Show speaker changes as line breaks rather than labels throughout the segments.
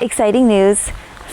Exciting news,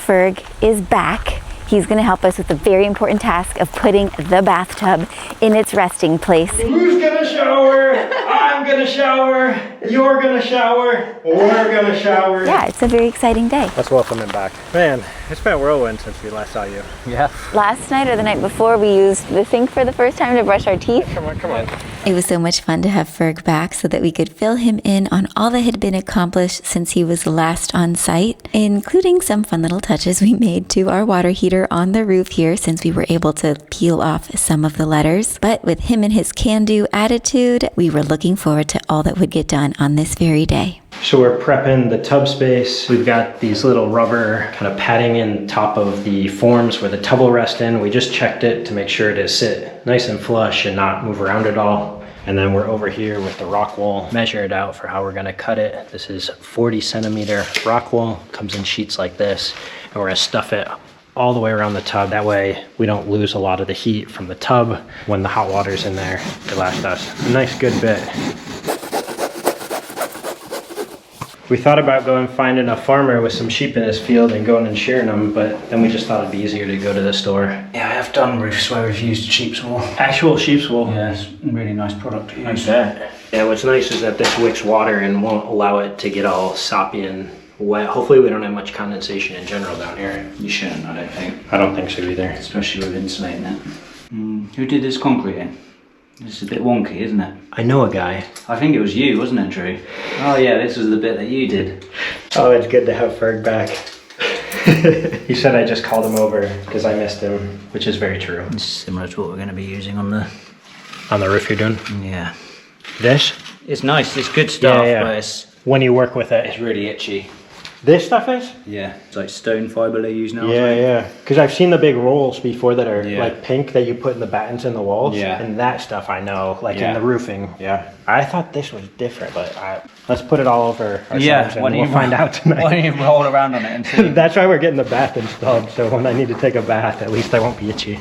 Ferg is back. He's gonna help us with the very important task of putting the bathtub in its resting place.
Who's gonna shower? I'm gonna shower. You're gonna shower. We're gonna shower.
Yeah, it's a very exciting day.
Let's welcome him back. Man, it's been a whirlwind since we last saw you. Yeah.
Last night or the night before, we used the sink for the first time to brush our teeth.
Come on, come on.
It was so much fun to have Ferg back so that we could fill him in on all that had been accomplished since he was last on site, including some fun little touches we made to our water heater on the roof here since we were able to peel off some of the letters. But with him and his can-do attitude, we were looking forward to all that would get done on this very day.
So we're prepping the tub space. We've got these little rubber kind of padding in top of the forms where the tub will rest in. We just checked it to make sure to sit nice and flush and not move around at all. And then we're over here with the rock wool, measure it out for how we're gonna cut it. This is 40 centimeter rock wool, comes in sheets like this, and we're gonna stuff it all the way around the tub. That way we don't lose a lot of the heat from the tub when the hot water's in there. It lasts us a nice good bit. We thought about going finding a farmer with some sheep in his field and going and shearing them, but then we just thought it'd be easier to go to the store.
Yeah, I have done roofs where we've used sheep's wool.
Actual sheep's wool?
Yeah, it's a really nice product to use.
Yeah, what's nice is that this wicks water and won't allow it to get all soppy and wet. Hopefully we don't have much condensation in general down here.
You shouldn't, I don't think.
I don't think so either.
Especially with insulating it. Who did this concrete in? It's a bit wonky, isn't it?
I know a guy.
I think it was you, wasn't it, Drew? Oh yeah, this was the bit that you did.
Oh, it's good to have Ferg back. He said I just called him over because I missed him, which is very true.
It's similar to what we're going to be using on the
roof you're doing?
Yeah.
This?
It's nice, it's good stuff,
yeah.
but it's
when you work with it.
It's really itchy.
This stuff is?
Yeah, it's like stone fibre they use now.
Yeah. Because I've seen the big rolls before that are
Yeah.
like pink that you put in the battens in the walls.
Yeah.
And that stuff I know, like in
Yeah.
the roofing. Yeah. I thought this was different, but let's put it all over ourselves and
why don't
we'll
you
find out tonight.
Why don't you roll around on it and see?
That's why we're getting the bath installed, so when I need to take a bath, at least I won't be itchy.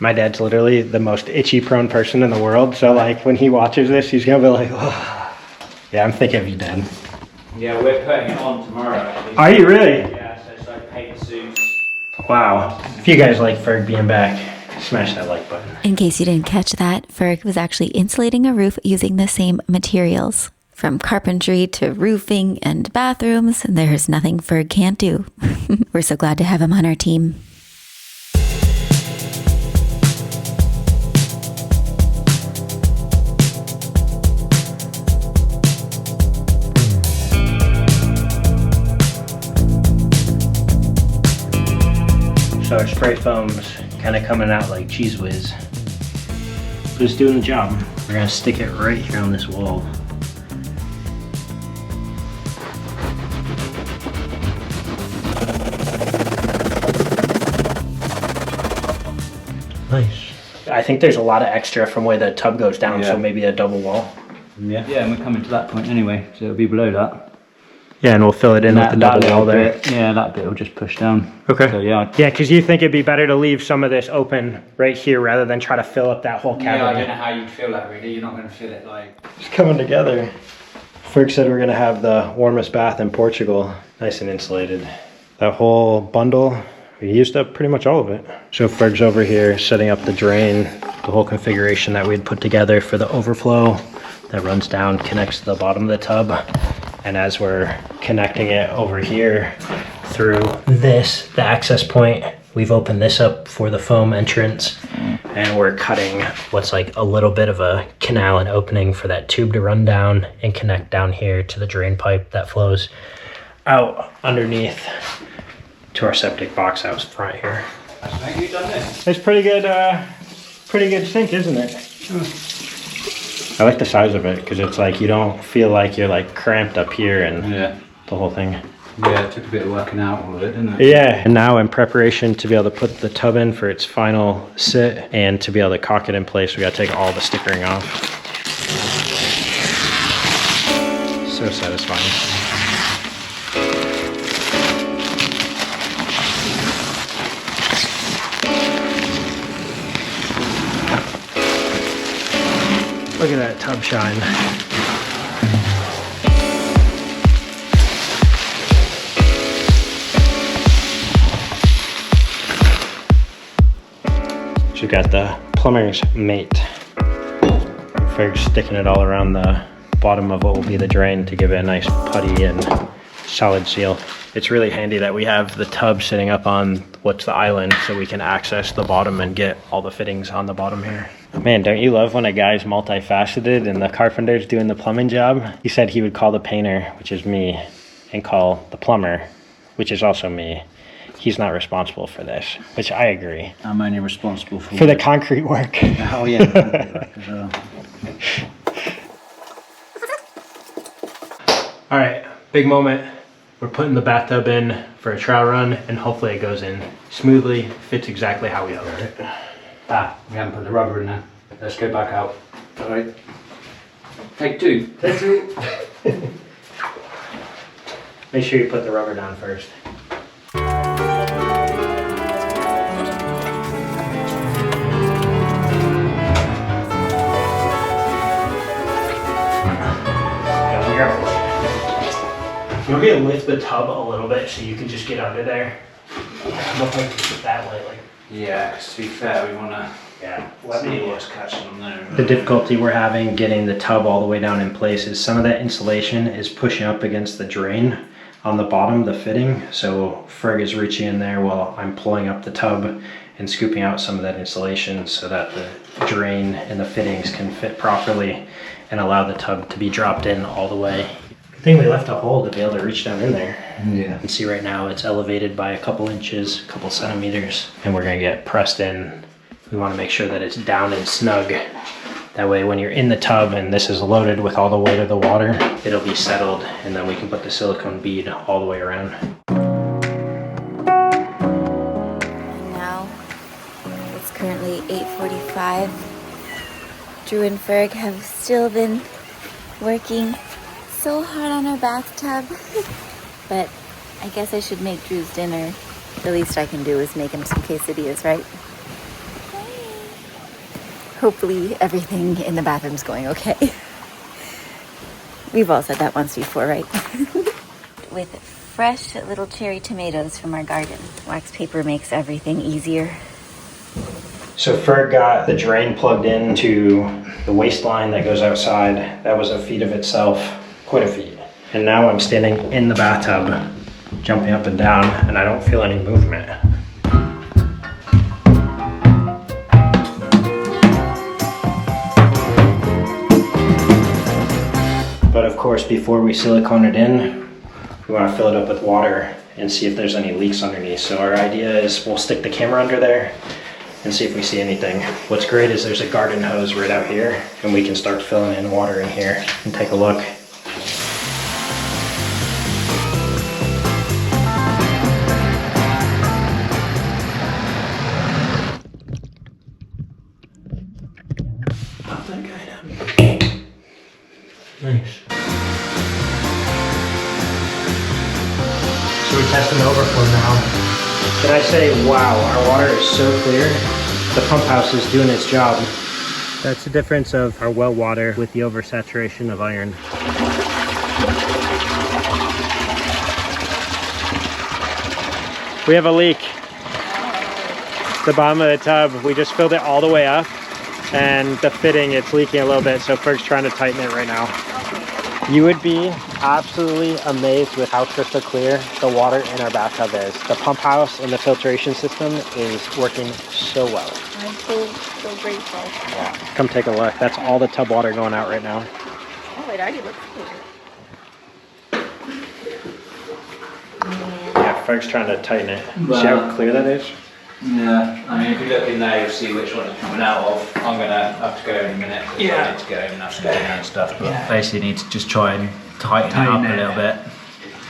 My dad's literally the most itchy prone person in the world, so like when he watches this, he's gonna be like, oh. Yeah, I'm thinking of you, Dad.
Yeah, we're putting it on tomorrow actually.
Are you really?
Yeah, so it's like paper suits.
Wow. If you guys like Ferg being back, smash that like button.
In case you didn't catch that, Ferg was actually insulating a roof using the same materials. From carpentry to roofing and bathrooms, there's nothing Ferg can't do. We're so glad to have him on our team.
So our spray foam's kind of coming out like Cheese Whiz. But it's doing the job. We're gonna stick it right here on this wall. Nice. I think there's a lot of extra from where the tub goes down, so maybe a double wall.
Yeah, and we're coming to that point anyway, so it'll be below that.
Yeah, and we'll fill it in with the double wall there.
Yeah, that bit will just push down.
Okay.
So yeah.
Yeah, because you think it'd be better to leave some of this open right here rather than try to fill up that whole
Yeah, I
cavity.
don't know how you'd feel that really. You're not going to feel it like...
It's coming together. Ferg said we're gonna have the warmest bath in Portugal, nice and insulated. That whole bundle, we used up pretty much all of it. So Ferg's over here setting up the drain, the whole configuration that we'd put together for the overflow that runs down, connects to the bottom of the tub. And as we're connecting it over here through this, the access point, we've opened this up for the foam entrance, and we're cutting what's like a little bit of a canal and opening for that tube to run down and connect down here to the drain pipe that flows out underneath to our septic box out front here.
Have you done this?
It's pretty good sink, isn't it? I like the size of it because it's like you don't feel like you're like cramped up here and the whole thing.
Yeah, it took a bit of working out all of it, didn't it?
Yeah, and now in preparation to be able to put the tub in for its final sit and to be able to caulk it in place, we got to take all the stickering off. So satisfying. Look at that tub shine. So we've got the plumber's mate. Ferg's sticking it all around the bottom of what will be the drain to give it a nice putty and solid seal. It's really handy that we have the tub sitting up on what's the island so we can access the bottom and get all the fittings on the bottom here. Man, don't you love when a guy's multifaceted and the carpenter's doing the plumbing job? He said he would call the painter, which is me, and call the plumber, which is also me. He's not responsible for this, which I agree.
I'm only responsible
for the concrete work.
Oh yeah, the concrete work as well.
All right, big moment. We're putting the bathtub in for a trial run, and hopefully it goes in smoothly, fits exactly how we hoped.
Ah, we haven't put the rubber in there. Let's go back out. All right. Take two.
Take two. Make sure you put the rubber down first. You want me to lift the tub a little bit so you can just get under there? I don't think it's that lightly.
Yeah, 'cause to be fair, we want to see what's catching on there.
The difficulty we're having getting the tub all the way down in place is some of that insulation is pushing up against the drain on the bottom, the fitting. So Ferg is reaching in there while I'm pulling up the tub and scooping out some of that insulation so that the drain and the fittings can fit properly and allow the tub to be dropped in all the way. I think we left a hole to be able to reach down in there.
Yeah.
And see right now it's elevated by a couple inches, a couple centimeters, and we're gonna get pressed in. We wanna make sure that it's down and snug. That way when you're in the tub and this is loaded with all the weight of the water, it'll be settled, and then we can put the silicone bead all the way around.
And now it's currently 8:45. Drew and Ferg have still been working so hard on our bathtub. But I guess I should make Drew's dinner. The least I can do is make him some quesadillas, right? Hopefully everything in the bathroom's going okay. We've all said that once before, right? With fresh little cherry tomatoes from our garden. Wax paper makes everything easier.
So Ferg got the drain plugged into the waistline that goes outside. That was a feat of itself, quite a feat. And now I'm standing in the bathtub, jumping up and down, and I don't feel any movement. But of course, before we silicone it in, we want to fill it up with water and see if there's any leaks underneath. So our idea is we'll stick the camera under there and see if we see anything. What's great is there's a garden hose right out here, and we can start filling in water in here and take a look. Pop that guy down. Nice. So we're testing the overflow now. Can I say, wow, our water is so clear. The pump house is doing its job. That's the difference of our well water with the oversaturation of iron. We have a leak. It's the bottom of the tub. We just filled it all the way up, and the fitting, it's leaking a little bit, so Ferg's trying to tighten it right now. You would be absolutely amazed with how crystal clear the water in our bathtub is. The pump house and the filtration system is working so well.
I'm so grateful.
Yeah. Come take a look. That's all the tub water going out right now.
Oh, it already looks clear.
Yeah, Ferg's trying to tighten it. See how clear that is?
Yeah, I mean, if you look in there, you'll see which one it's coming out of. I'm gonna have to go in a minute.
Yeah.
I need to go and have to go in and stuff, but basically need to just try and tighten it up a little bit.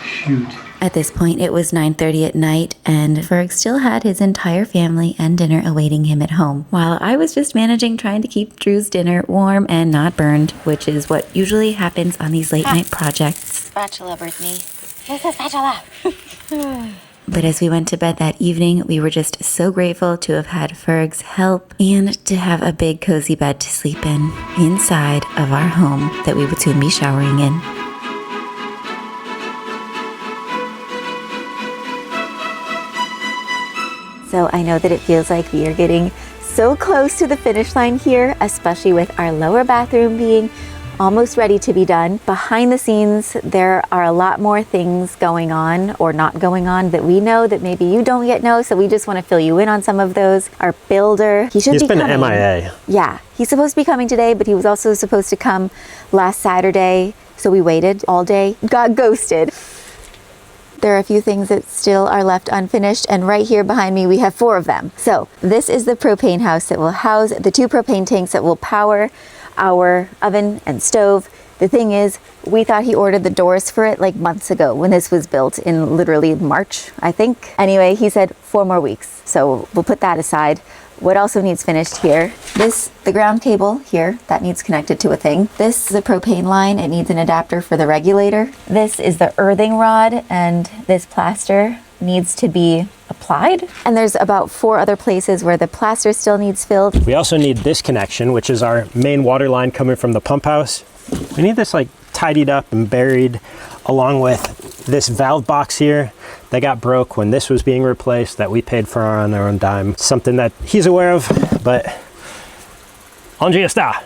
Shoot.
At this point, it was 9:30 at night, and Ferg still had his entire family and dinner awaiting him at home, while I was just managing trying to keep Drew's dinner warm and not burned, which is what usually happens on these late-night projects. Spatula, Brittany. Here's the spatula. But as we went to bed that evening, we were just so grateful to have had Ferg's help and to have a big cozy bed to sleep in inside of our home that we would soon be showering in. So I know that it feels like we are getting so close to the finish line here, especially with our lower bathroom being almost ready to be done. Behind the scenes, there are a lot more things going on or not going on that we know that maybe you don't yet know. So we just want to fill you in on some of those. Our builder, he's been
MIA.
Yeah, he's supposed to be coming today, but he was also supposed to come last Saturday. So we waited all day, got ghosted. There are a few things that still are left unfinished, and right here behind me we have 4 of them. So this is the propane house that will house the 2 propane tanks that will power our oven and stove. The thing is, we thought he ordered the doors for it like months ago when this was built in literally March, I think. Anyway, he said 4 more weeks, so we'll put that aside. What also needs finished here, the ground cable here, that needs connected to a thing. This is a propane line, it needs an adapter for the regulator. This is the earthing rod, and this plaster needs to be applied. And there's about 4 other places where the plaster still needs filled.
We also need this connection, which is our main water line coming from the pump house. We need this like tidied up and buried, along with this valve box here that got broke when this was being replaced, that we paid for on our own dime. Something that he's aware of, but Andrea está.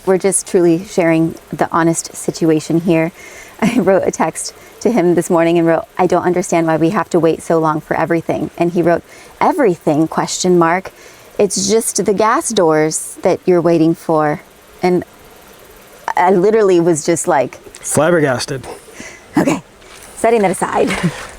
We're just truly sharing the honest situation here. I wrote a text to him this morning and wrote, I don't understand why we have to wait so long for everything. And he wrote, everything, ? It's just the gas doors that you're waiting for. And I literally was just like,
flabbergasted.
Okay, setting that aside.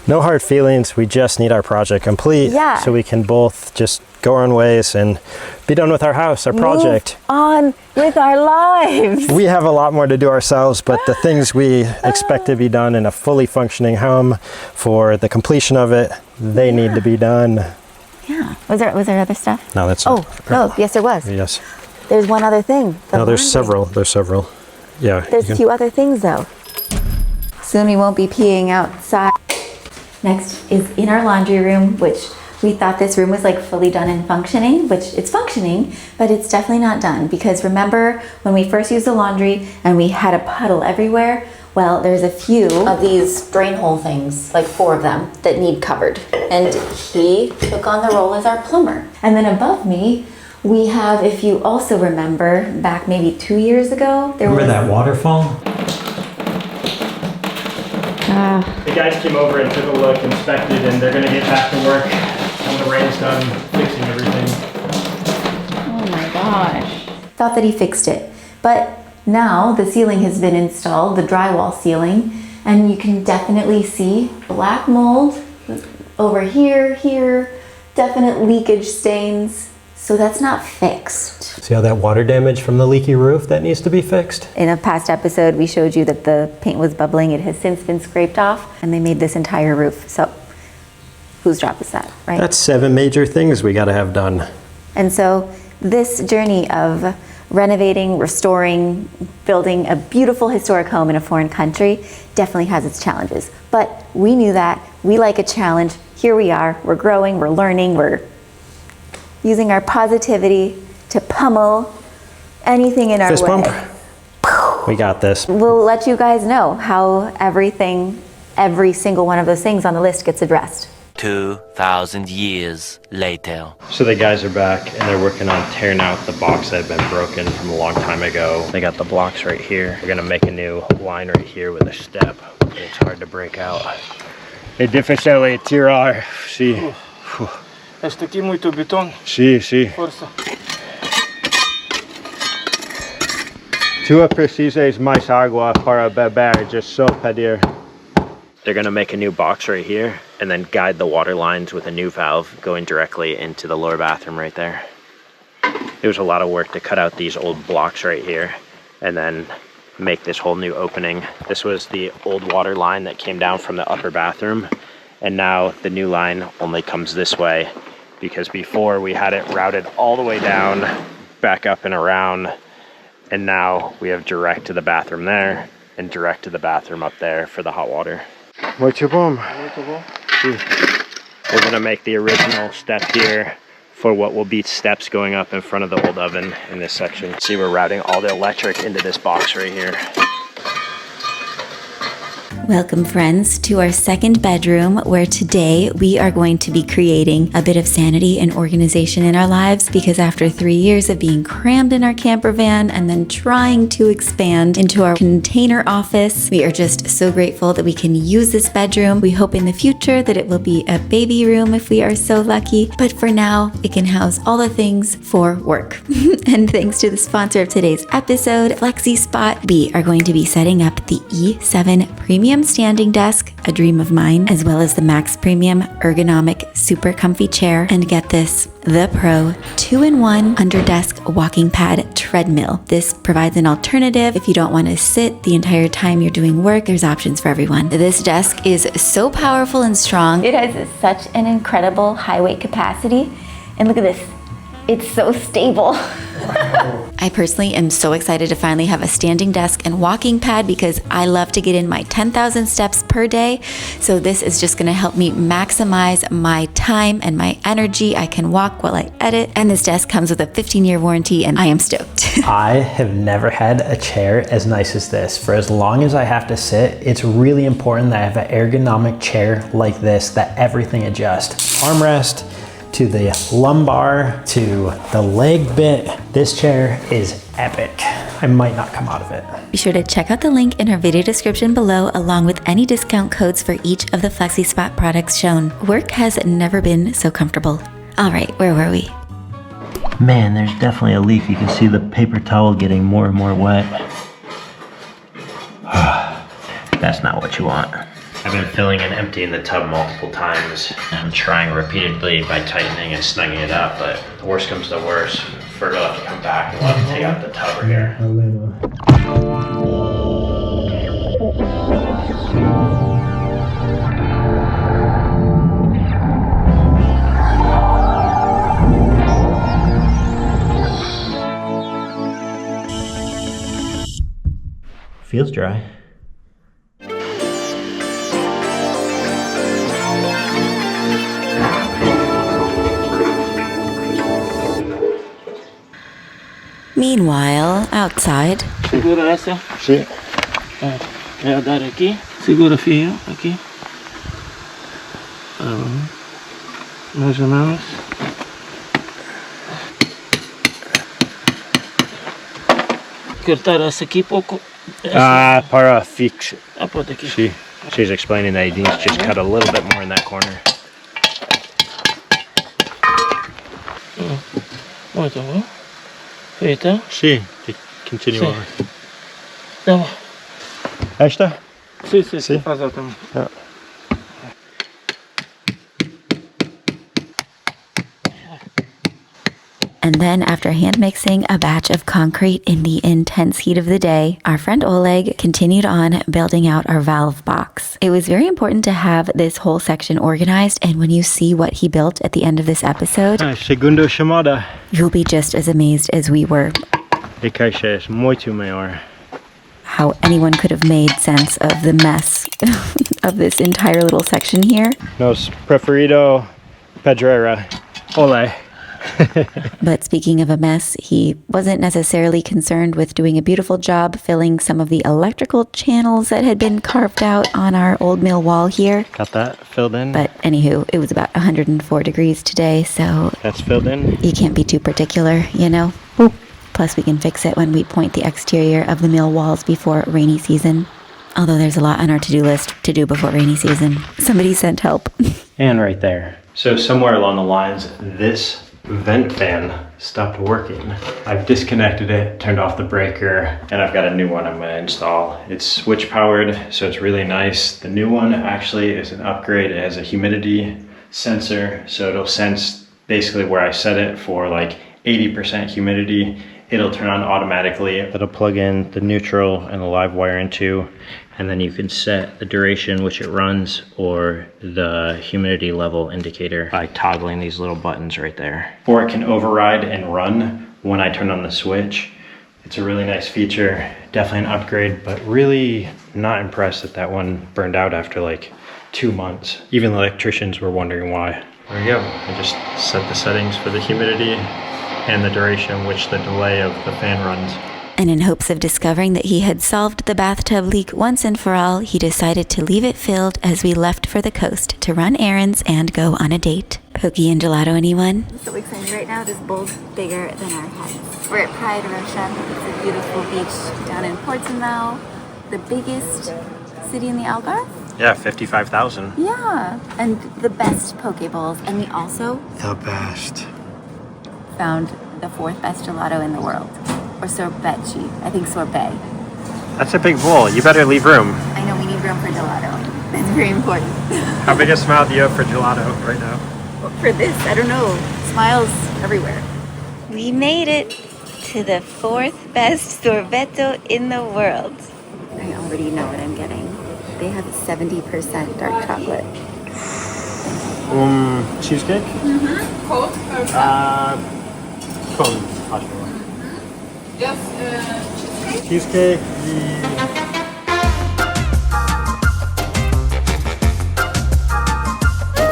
No hard feelings. We just need our project complete, so we can both just go our own ways and be done with our house, our project.
Move on with our lives.
We have a lot more to do ourselves, but the things we expect to be done in a fully functioning home for the completion of it, they need to be done.
Yeah. Was there other stuff?
No, that's
no, yes there was.
Yes.
There's one other thing.
No, there's several. There's several. Yeah.
There's a few other things though. Soon we won't be peeing outside. Next is in our laundry room, which we thought this room was like fully done and functioning, which it's functioning, but it's definitely not done. Because remember when we first used the laundry and we had a puddle everywhere? Well, there's a few of these drain hole things, like 4 of them, that need covered. And he took on the role as our plumber. And then above me, we have, if you also remember, back maybe 2 years ago,
remember that waterfall? The guys came over and took a look, inspected, and they're gonna get back to work when the rain's done fixing everything.
Oh my gosh. Thought that he fixed it, but now the ceiling has been installed, the drywall ceiling, and you can definitely see black mold over here, definite leakage stains. So that's not fixed.
See all that water damage from the leaky roof that needs to be fixed?
In a past episode, we showed you that the paint was bubbling. It has since been scraped off, and they made this entire roof. So whose job is that, right?
That's 7 major things we gotta have done.
And so this journey of renovating, restoring, building a beautiful historic home in a foreign country definitely has its challenges. But we knew that. We like a challenge. Here we are. We're growing, we're learning, we're using our positivity to pummel anything in our
Fist
way.
bump. We got this.
We'll let you guys know how every single one of those things on the list gets addressed.
2,000 years later.
So the guys are back and they're working on tearing out the box that had been broken from a long time ago. They got the blocks right here. We're gonna make a new line right here with a step. It's hard to break out. È difficile tirar, sì.
Esta aqui muito betão.
Sì, sì.
Força.
Tu precisas mais água para beber, just so pedir. They're gonna make a new box right here and then guide the water lines with a new valve going directly into the lower bathroom right there. It was a lot of work to cut out these old blocks right here and then make this whole new opening. This was the old water line that came down from the upper bathroom, and now the new line only comes this way, because before we had it routed all the way down, back up and around, and now we have direct to the bathroom there and direct to the bathroom up there for the hot water. Muito bom. We're gonna make the original step here for what will be steps going up in front of the old oven in this section. See, we're routing all the electric into this box right here.
Welcome, friends, to our second bedroom, where today we are going to be creating a bit of sanity and organization in our lives, because after 3 years of being crammed in our camper van and then trying to expand into our container office, we are just so grateful that we can use this bedroom. We hope in the future that it will be a baby room if we are so lucky, but for now, it can house all the things for work. And thanks to the sponsor of today's episode, FlexiSpot, we are going to be setting up the E7 Premium Standing Desk, a dream of mine, as well as the Max Premium Ergonomic Super Comfy Chair, and get this, the Pro 2-in-1 Under Desk Walking Pad Treadmill. This provides an alternative if you don't want to sit the entire time you're doing work. There's options for everyone. This desk is so powerful and strong. It has such an incredible high weight capacity, and look at this. It's so stable. I personally am so excited to finally have a standing desk and walking pad, because I love to get in my 10,000 steps per day. So this is just gonna help me maximize my time and my energy. I can walk while I edit, and this desk comes with a 15-year warranty, and I am stoked.
I have never had a chair as nice as this. For as long as I have to sit, it's really important that I have an ergonomic chair like this, that everything adjusts. Armrest, to the lumbar, to the leg bit. This chair is epic. I might not come out of it.
Be sure to check out the link in our video description below, along with any discount codes for each of the FlexiSpot products shown. Work has never been so comfortable. All right, where were we?
Man, there's definitely a leak. You can see the paper towel getting more and more wet. That's not what you want. I've been filling and emptying the tub multiple times. I'm trying repeatedly by tightening and snugging it up, but the worst comes to worst, Ferg will have to come back and we'll have to take out the tub here. Feels dry.
Meanwhile, outside.
Segura essa.
Sí.
Voy a dar aquí. Segura fio aqui. Mais ou menos. Cortar essa aqui pouco.
Para fix.
Pode aqui.
She's explaining that he needs to just cut a little bit more in that corner.
Muito bom. Feita.
Sí, continue
Sí.
over.
Tá bom.
Esta?
Sim. Faz ela também.
Yeah.
And then, after hand mixing a batch of concrete in the intense heat of the day, our friend Oleg continued on building out our valve box. It was very important to have this whole section organized, and when you see what he built at the end of this episode,
Segundo chamada.
you'll be just as amazed as we were.
A caixa é muito maior.
How anyone could have made sense of the mess of this entire little section here.
Nos preferido pedreira. Ole.
But speaking of a mess, he wasn't necessarily concerned with doing a beautiful job filling some of the electrical channels that had been carved out on our old mill wall here.
Got that filled in?
But anywho, it was about 104 degrees today, so
That's filled in?
you can't be too particular, you know? Plus, we can fix it when we point the exterior of the mill walls before rainy season. Although there's a lot on our to-do list to do before rainy season. Somebody sent help.
And right there. So somewhere along the lines, this vent fan stopped working. I've disconnected it, turned off the breaker, and I've got a new one I'm going to install. It's switch powered, so it's really nice. The new one actually is an upgrade. It has a humidity sensor, so it'll sense basically where I set it for like 80% humidity. It'll turn on automatically. It'll plug in the neutral and the live wire into, and then you can set the duration which it runs or the humidity level indicator by toggling these little buttons right there. Or it can override and run when I turn on the switch. It's a really nice feature, definitely an upgrade, but really not impressed that that one burned out after like 2 months. Even the electricians were wondering why. There we go. I just set the settings for the humidity and the duration which the delay of the fan runs.
And in hopes of discovering that he had solved the bathtub leak once and for all, he decided to leave it filled as we left for the coast to run errands and go on a date. Pokey and gelato, anyone? I'm so excited right now. This bowl's bigger than our heads. We're at Praia de Rocha. It's a beautiful beach down in Portugal, the biggest city in the Algarve.
Yeah, 55,000.
Yeah, and the best poke bowls. And we also
The best.
found the 4th best gelato in the world. Or sorbetchi. I think sorbet.
That's a big bowl. You better leave room.
I know we need room for gelato. That's very important.
How big a smile do you have for gelato right now?
For this, I don't know. Smiles everywhere. We made it to the 4th best sorbetto in the world. I already know what I'm getting. They have 70% dark chocolate.
Cheesecake?
Mm-hmm. Cold or
Cone. Possible.
just
Cheesecake.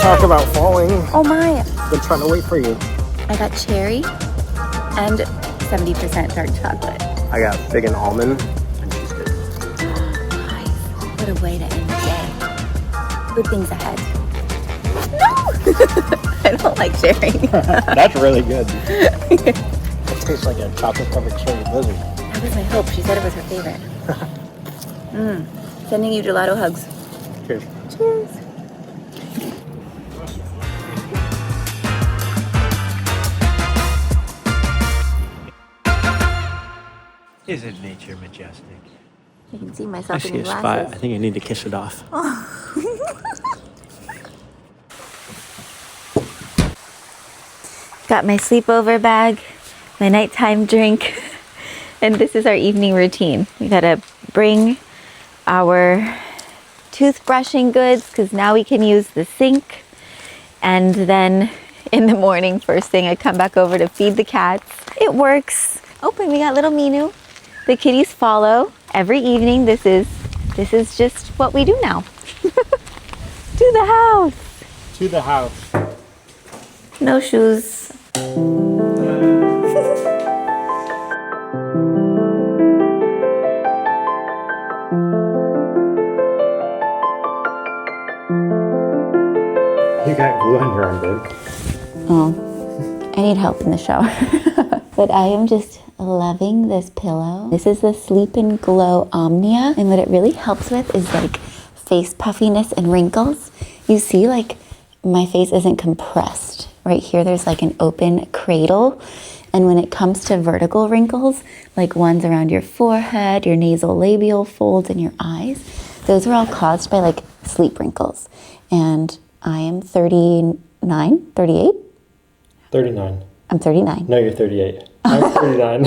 Talk about falling.
Oh my!
Been trying to wait for you.
I got cherry and 70% dark chocolate.
I got fig and almond and cheesecake.
Nice. What a way to end the day. Good things ahead. No! I don't like sharing.
That's really good. It tastes like a chocolate covered cherry blizzard.
That was my hope. She said it was her favorite. Sending you gelato hugs.
Cheers.
Cheers.
Isn't nature majestic?
You can see
I
myself in
see
your
a spot.
glasses.
I think I need to kiss it off.
Got my sleepover bag, my nighttime drink, and this is our evening routine. We gotta bring our toothbrushing goods because now we can use the sink. And then in the morning, first thing, I come back over to feed the cats. It works. Oh, and we got little Minu. The kitties follow every evening. This is just what we do now. To the house.
To the house.
No shoes.
You got glue on your arm, babe.
Oh, I need help in the shower. But I am just loving this pillow. This is the Sleep and Glow Omnia. And what it really helps with is like face puffiness and wrinkles. You see, like my face isn't compressed. Right here, there's like an open cradle. And when it comes to vertical wrinkles, like ones around your forehead, your nasal labial folds, and your eyes, those are all caused by like sleep wrinkles. And I am 39, 38?
39.
I'm 39.
No, you're 38. I'm 39.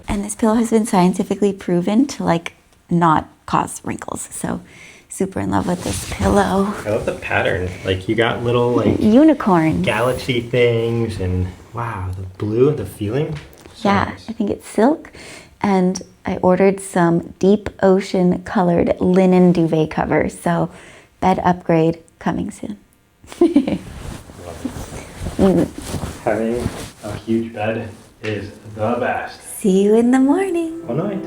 And this pillow has been scientifically proven to like not cause wrinkles. So super in love with this pillow.
I love the pattern. Like you got little like
Unicorn.
galaxy things and wow, the blue, the feeling. So
Yeah,
nice.
I think it's silk. And I ordered some deep ocean colored linen duvet covers. So bed upgrade coming soon.
Having a huge bed is the best.
See you in the morning.
Good night.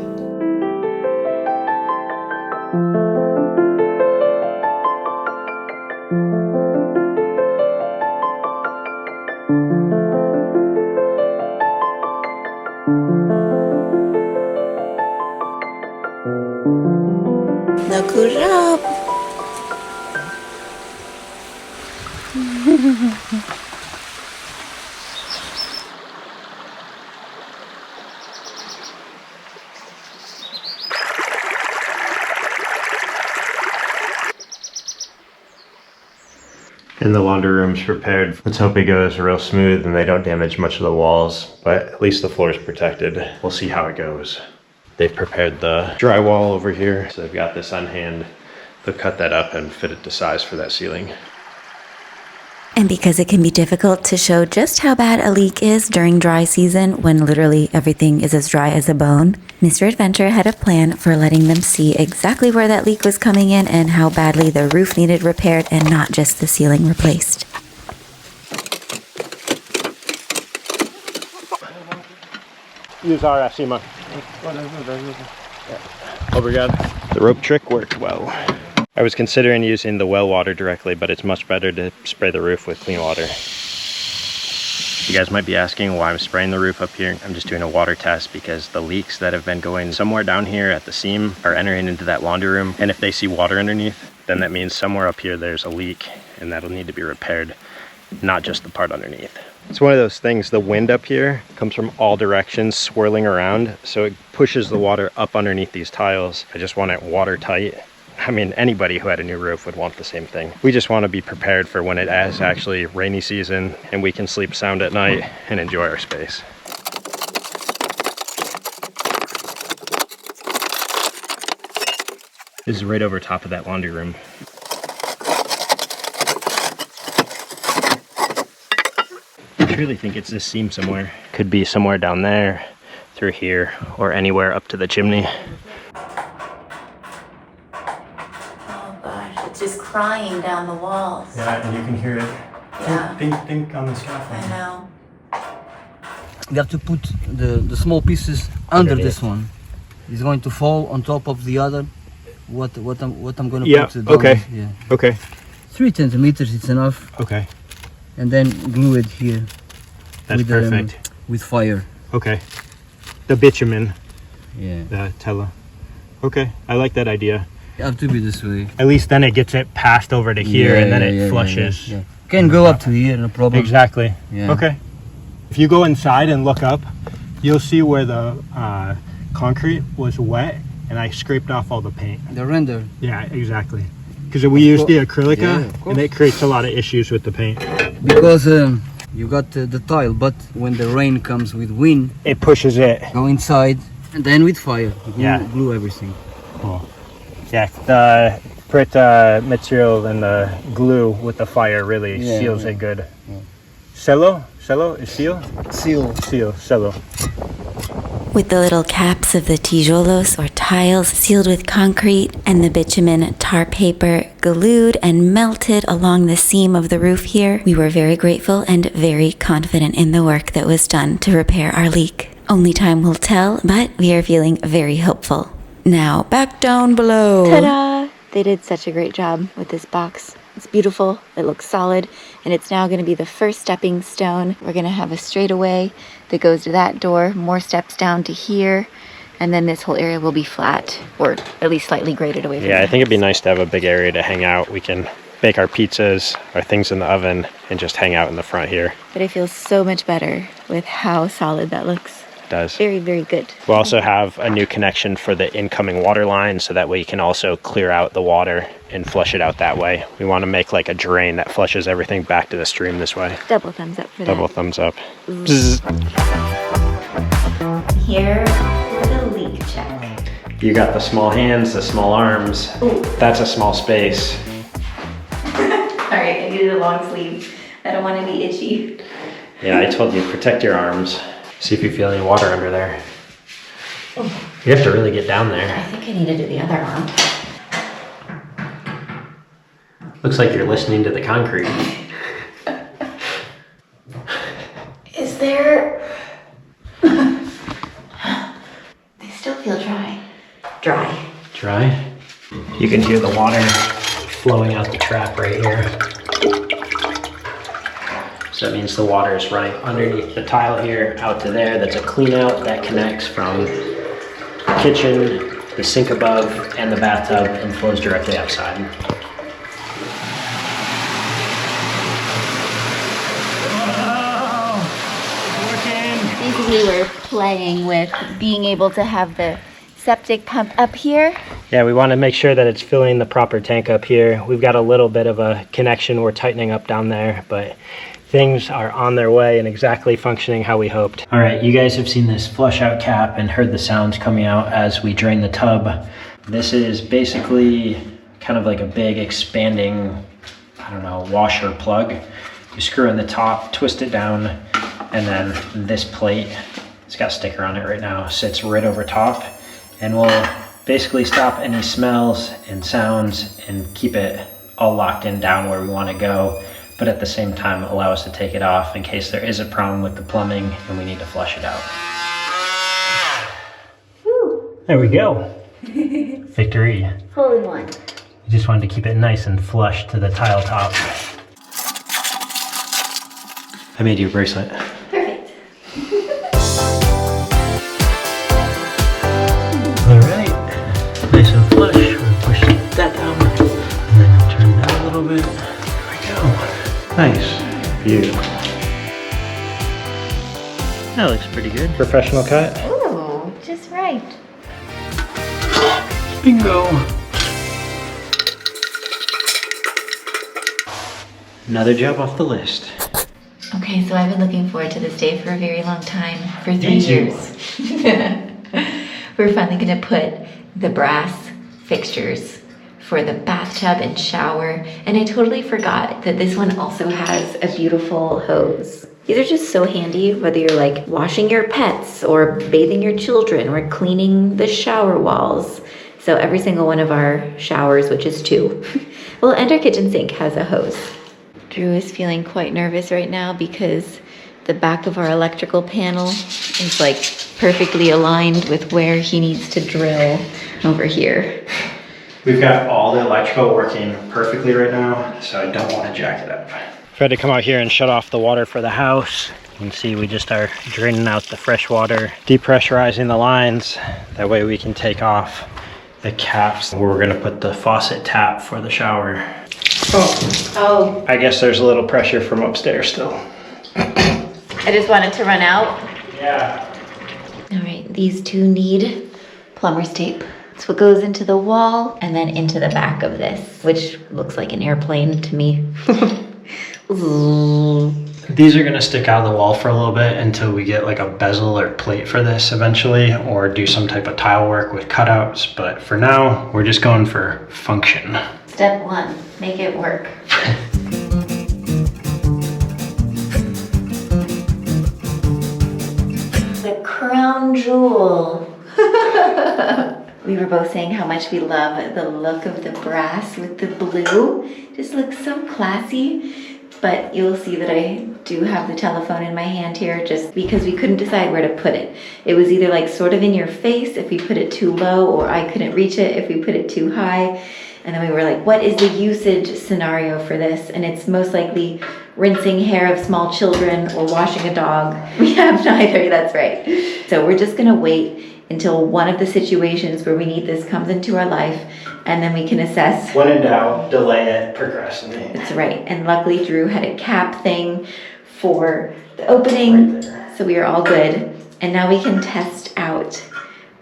Look who's up.
And the laundry room's prepared. Let's hope it goes real smooth and they don't damage much of the walls, but at least the floor is protected. We'll see how it goes. They've prepared the drywall over here. So they've got this on hand. They'll cut that up and fit it to size for that ceiling.
And because it can be difficult to show just how bad a leak is during dry season when literally everything is as dry as a bone, Mr. Adventure had a plan for letting them see exactly where that leak was coming in and how badly the roof needed repaired and not just the ceiling replaced.
Use our Sima. Obrigado. The rope trick worked well. I was considering using the well water directly, but it's much better to spray the roof with clean water. You guys might be asking why I'm spraying the roof up here. I'm just doing a water test because the leaks that have been going somewhere down here at the seam are entering into that laundry room. And if they see water underneath, then that means somewhere up here there's a leak and that'll need to be repaired, not just the part underneath. It's one of those things, the wind up here comes from all directions swirling around, so it pushes the water up underneath these tiles. I just want it watertight. I mean, anybody who had a new roof would want the same thing. We just want to be prepared for when it is actually rainy season and we can sleep sound at night and enjoy our space. This is right over top of that laundry room. I really think it's this seam somewhere. Could be somewhere down there, through here, or anywhere up to the chimney.
Just crying down the walls.
Yeah, and you can hear it.
Yeah.
Think on the scaffolding.
I know.
You have to put the small pieces under this one. It's going to fall on top of the other. What I'm going to put down.
Okay.
Yeah.
Okay.
3 centimeters, it's enough.
Okay.
And then glue it here.
That's perfect.
With fire.
Okay. The bitumen.
Yeah.
The tela. Okay, I like that idea.
You have to be this way.
At least then it gets it passed over to here and then it flushes.
Yeah. Can go up to here, no problem.
Exactly.
Yeah.
Okay. If you go inside and look up, you'll see where the concrete was wet and I scraped off all the paint.
The render.
Yeah, exactly. Because we use the acrylica and it creates a lot of issues with the paint.
Because you got the tile, but when the rain comes with wind,
it pushes it.
Go inside and then with fire, glue everything.
Cool. Yeah, the Prit material and the glue with the fire really seals it good. Yeah. Cello is seal? Seal, cello.
With the little caps of the tijolos or tiles sealed with concrete and the bitumen tar paper glued and melted along the seam of the roof here, we were very grateful and very confident in the work that was done to repair our leak. Only time will tell, but we are feeling very hopeful. Now back down below. Ta-da! They did such a great job with this box. It's beautiful, it looks solid, and it's now going to be the first stepping stone. We're going to have a straightaway that goes to that door, more steps down to here, and then this whole area will be flat, or at least slightly graded away from
I think it'd be nice to have a big area to hang out. We can bake our pizzas, our things in the oven, and just hang out in the front here.
But I feel so much better with how solid that looks.
Does.
Very, very good.
We'll also have a new connection for the incoming water line so that way you can also clear out the water and flush it out that way. We want to make like a drain that flushes everything back to the stream this way.
Double thumbs up for that.
Double thumbs up.
Here for the leak check.
You got the small hands, the small arms.
Ooh.
That's a small space.
Alright, I needed a long sleeve. I don't want to be itchy.
Yeah, I told you, protect your arms. See if you feel any water under there. You have to really get down there.
I think I need to do the other arm.
Looks like you're listening to the concrete.
Is there... They still feel dry.
Dry? You can hear the water flowing out the trap right here. So that means the water is running underneath the tile here, out to there. That's a clean out that connects from the kitchen, the sink above, and the bathtub and flows directly outside.
Basically, we're playing with being able to have the septic pump up here.
Yeah, we want to make sure that it's filling the proper tank up here. We've got a little bit of a connection we're tightening up down there, but things are on their way and exactly functioning how we hoped. All right, you guys have seen this flush out cap and heard the sounds coming out as we drain the tub. This is basically kind of like a big expanding, I don't know, washer plug. You screw in the top, twist it down, and then this plate, it's got a sticker on it right now, sits right over top and will basically stop any smells and sounds and keep it all locked in down where we want to go, but at the same time allow us to take it off in case there is a problem with the plumbing and we need to flush it out.
There we go. Victory.
Hole in one.
You just wanted to keep it nice and flush to the tile top.
I made you a bracelet.
Perfect.
Alright, nice and flush. We're gonna push that down and then turn that a little bit. There we go.
Nice. Beautiful.
That looks pretty good.
Professional cut.
Ooh, just right.
Bingo.
Another job off the list.
Okay, so I've been looking forward to this day for a very long time, for 3
Me too.
years. We're finally gonna put the brass fixtures for the bathtub and shower, and I totally forgot that this one also has a beautiful hose. These are just so handy, whether you're like washing your pets or bathing your children or cleaning the shower walls. So every single one of our showers, which is 2, well, and our kitchen sink has a hose. Drew is feeling quite nervous right now because the back of our electrical panel is like perfectly aligned with where he needs to drill over here.
We've got all the electrical working perfectly right now, so I don't want to jack it up. I've had to come out here and shut off the water for the house. You can see we just are draining out the fresh water, depressurizing the lines. That way we can take off the caps where we're gonna put the faucet tap for the shower.
Oh,
I guess there's a little pressure from upstairs still.
I just wanted to run out.
Yeah.
All right, these 2 need plumber's tape. It's what goes into the wall and then into the back of this, which looks like an airplane to me.
These are gonna stick out of the wall for a little bit until we get like a bezel or plate for this eventually, or do some type of tile work with cutouts. But for now, we're just going for function.
Step 1, make it work. The crown jewel. We were both saying how much we love the look of the brass with the blue. Just looks so classy. But you'll see that I do have the telephone in my hand here just because we couldn't decide where to put it. It was either like sort of in your face if we put it too low, or I couldn't reach it if we put it too high. And then we were like, what is the usage scenario for this? And it's most likely rinsing hair of small children or washing a dog. We have neither, that's right. So we're just gonna wait until one of the situations where we need this comes into our life, and then we can assess.
When in doubt, delay it, procrastinate.
That's right. And luckily Drew had a cap thing for the opening,
Right there.
so we are all good. And now we can test out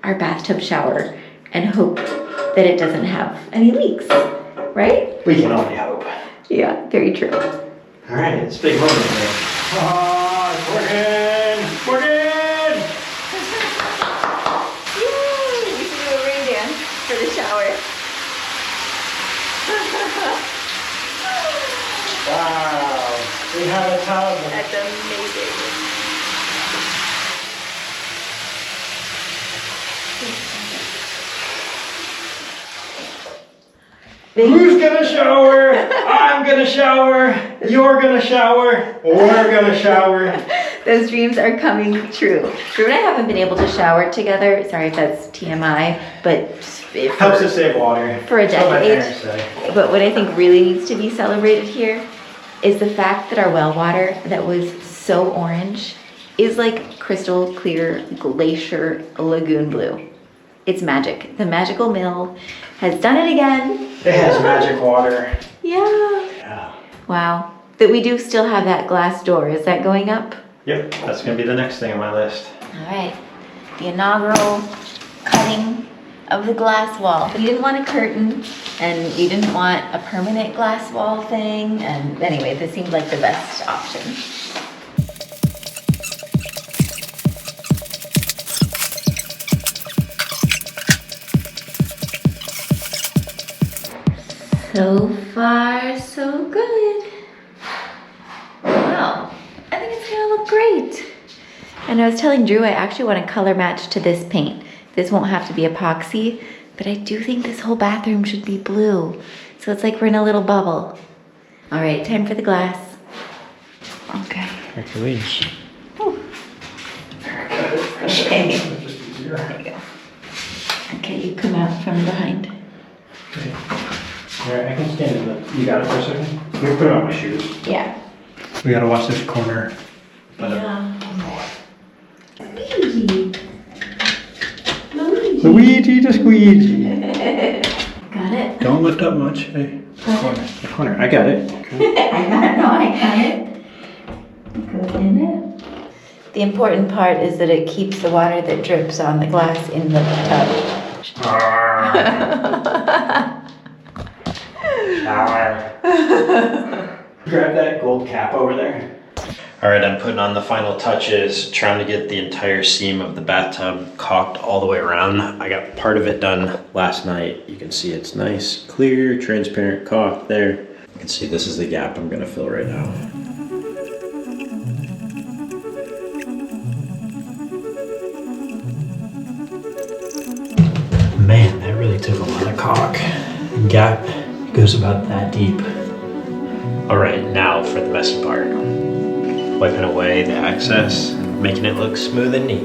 our bathtub shower and hope that it doesn't have any leaks, right?
We can only hope.
Yeah, very true.
All right, it's a big moment here. Oh, it's working! Working!
Yay! We should do a rain dance for the shower.
Wow, we have a tub.
That's amazing.
Who's gonna shower? I'm gonna shower. You're gonna shower. We're gonna shower.
Those dreams are coming true. Drew and I haven't been able to shower together. Sorry if that's TMI, but
Helps us save water.
for a
That's what my
decade.
parents say.
But what I think really needs to be celebrated here is the fact that our well water that was so orange is like crystal clear glacier lagoon blue. It's magic. The magical mill has done it again.
It has magic water.
Yeah.
Yeah.
Wow. But we do still have that glass door. Is that going up?
Yep, that's gonna be the next thing on my list.
All right. The inaugural cutting of the glass wall. You didn't want a curtain, and you didn't want a permanent glass wall thing. And anyway, this seemed like the best option. So far, so good. Wow, I think it's gonna look great. And I was telling Drew I actually want to color match to this paint. This won't have to be epoxy, but I do think this whole bathroom should be blue. So it's like we're in a little bubble. All right, time for the glass. Okay.
Hercules.
Whew. Okay. There you go. that you come out from behind.
Okay. Alright, I can stand in the... You got it for a second? Let me put on my shoes.
Yeah.
We gotta watch this corner.
Yeah.
Luigi to squeegee.
Got it?
Don't lift up much. Hey, the corner. I got it. Okay.
I got it. Goes in it. The important part is that it keeps the water that drips on the glass in the tub.
Grab that gold cap over there. All right, I'm putting on the final touches, trying to get the entire seam of the bathtub caulked all the way around. I got part of it done last night. You can see it's nice, clear, transparent caulk there. You can see this is the gap I'm gonna fill right now. Man, that really took a lot of caulk. The gap goes about that deep. All right, now for the messy part. Wiping away the excess, making it look smooth and neat.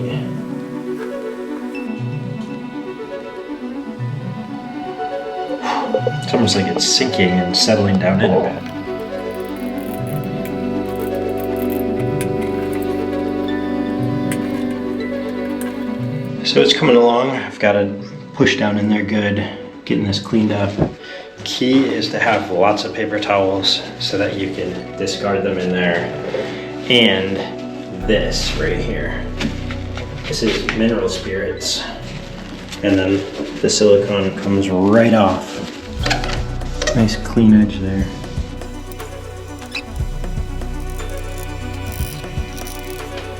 It's almost like it's sinking and settling down in a bit. So it's coming along. I've got to push down in there good, getting this cleaned up. Key is to have lots of paper towels so that you can discard them in there. And this right here. This is mineral spirits. And then the silicone comes right off. Nice clean edge there.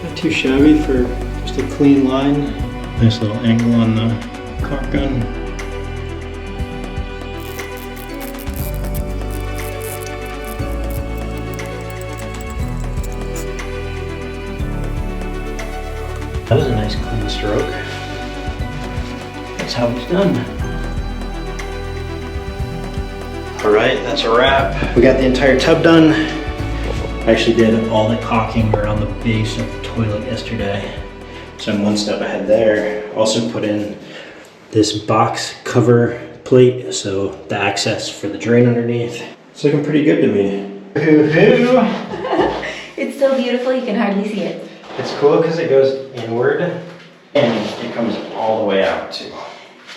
Not too shabby for just a clean line. Nice little angle on the caulk gun. That was a nice clean stroke. That's how it's done. All right, that's a wrap. We got the entire tub done. I actually did all the caulking around the base of the toilet yesterday. So I'm one step ahead there. Also put in this box cover plate, so the access for the drain underneath. It's looking pretty good to me. Hoo-hoo!
It's so beautiful you can hardly see it.
It's cool because it goes inward and it comes all the way out too.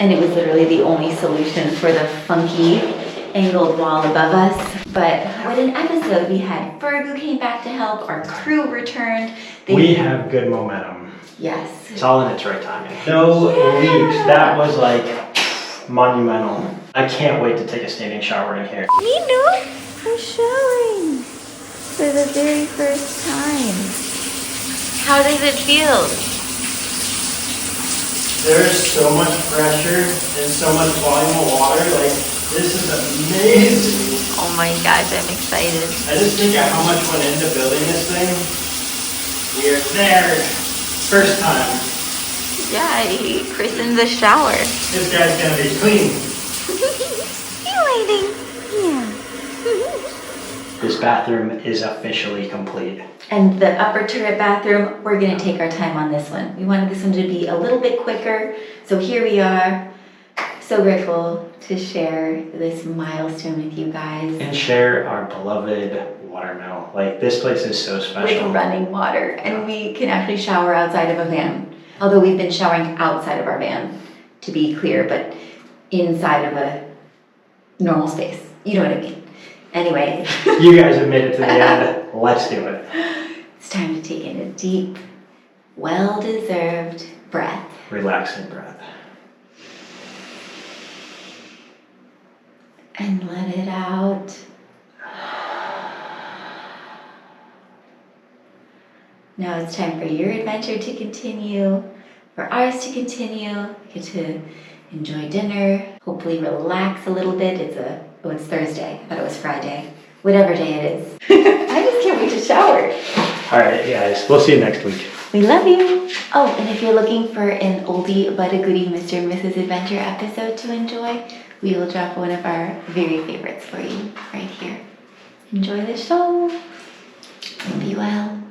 And it was literally the only solution for the funky angled wall above us. But what an episode. We had Ferg who came back to help, our crew returned.
We have good momentum.
Yes.
It's all in its right timing. No leaks. That was like monumental. I can't wait to take a standing shower in here.
Nino, I'm showering for the very first time. How does it feel?
There's so much pressure and so much volume of water. Like, this is amazing.
Oh my gosh, I'm excited.
I just think of how much went into building this thing. We are there. First time.
Yeah, he christened the shower.
This guy's gonna be clean.
You waiting? Yeah.
This bathroom is officially complete.
And the upper turret bathroom, we're gonna take our time on this one. We wanted this one to be a little bit quicker. So here we are. So grateful to share this milestone with you guys.
And share our beloved watermill. Like, this place is so special.
With running water. And we can actually shower outside of a van. Although we've been showering outside of our van, to be clear, but inside of a normal space. You know what I mean. Anyway.
You guys have made it to the end. Let's do it.
It's time to take in a deep, well-deserved breath.
Relaxing breath.
And let it out. Now it's time for your adventure to continue, for ours to continue. You get to enjoy dinner, hopefully relax a little bit. It's Thursday. I thought it was Friday. Whatever day it is. I just can't wait to shower.
All right, guys. We'll see you next week.
We love you. Oh, and if you're looking for an oldie but a goodie Mr. and Mrs. Adventure episode to enjoy, we will drop one of our very favorites for you right here. Enjoy the show. Be well.